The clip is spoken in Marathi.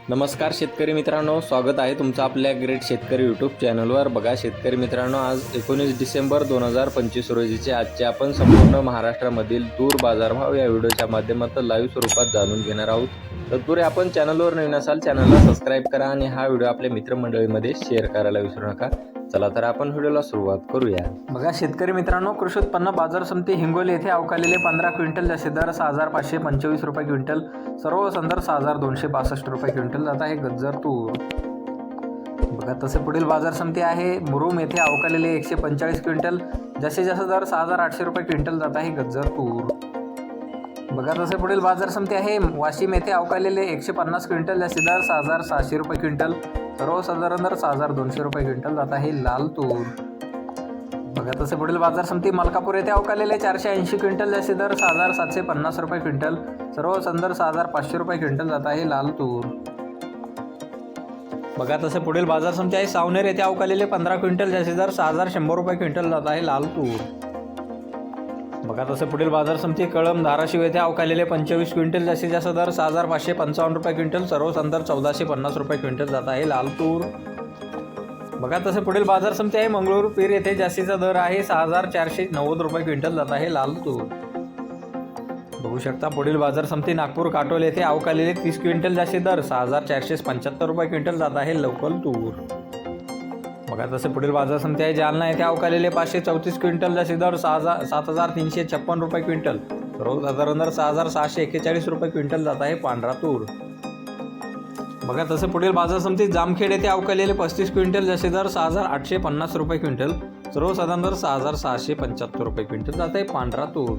नमस्कार शेतकरी मित्रांनो, स्वागत आहे तुमचं आपल्या ग्रेट शेतकरी यूट्यूब चॅनलवर। बघा शेतकरी मित्रांनो, आज 19 डिसेंबर 2025 रोजीचे आजचे आपण संपूर्ण महाराष्ट्रामधील तूर बाजारभाव या व्हिडिओच्या माध्यमातून लाईव्ह स्वरूपात जाणून घेणार आहोत। तत्पूर्वी आपण चॅनलवर नवीन असाल चॅनलला सबस्क्राइब करा आणि हा व्हिडिओ आपल्या मित्रमंडळीमध्ये शेअर करायला विसरू नका। चला तर आपण व्हिडिओला सुरुवात करूया। बघा शेतकरी मित्रांनो, कृषी उत्पन्न बाजार समिती हिंगोली येथे अवकालेले 15 क्विंटल जसे दर 6525 रुपये क्विंटल, सर्व संदर्भ 6262 रुपये क्विंटल जात आहे गज्जर तूर। बघा तसे पुढील बाजार समिती आहे मुरुम येथे अवकालेले 145 क्विंटल जसे दर 6800 रुपये क्विंटल जात आहे गज्जर तूर। बघा तसे पुढील बाजार समिती आहे वाशिम येथे अवकालेले 150 क्विंटल जसे दर 6700 रुपये क्विंटल, सर्वसाधारण दर 6200 रुपये क्विंटल जात आहे लाल तूर। बघा तसे पुढील बाजार समिती मलकापूर येथे अवकालेले 480 क्विंटल जसे दर 6750 रुपये क्विंटल, सर्व संदर्भ 6500 रुपये क्विंटल जात आहे लाल तूर। बघा तसे पुढील बाजार समिती आहे सावनेर येथे अवकालेले 15 क्विंटल जसे दर 6100 रुपये क्विंटल जात आहे लाल तूर। बघा तसे पुढील बाजार समिती कळंब धाराशिव येथे अवकालेले 25 क्विंटल जसे दर 6555 रुपये क्विंटल, सर्व संदर्भ 1450 रुपये क्विंटल जात आहे लाल तूर। बघा तसे पुढील बाजार समिती आहे मंगळूर पीर येथे जास्तीचा दर आहे 6490 रुपये क्विंटल जात आहे लाल तूर। बघू शकता पुढील बाजार समिती नागपूर काटोल येथे अवकालेले 30 क्विंटल जास्ती दर 6475 रुपये क्विंटल जात आहे लोकल तूर। बघा तसे पुढील बाजार समिती आहे जालना येथे अवकालेले 534 क्विंटल जास्ती दर 7356 रुपये क्विंटल, सर्वसाधारण दर 6641 रुपये क्विंटल जात आहे पांढरा तूर। बघा तसे पुढील बाजार समिती जामखेड येथे अवकालेले 35 क्विंटल जसे दर 6850 रुपये क्विंटल, सर्वसाधारण दर 6675 रुपये क्विंटल जात आहे पांढरा तूर।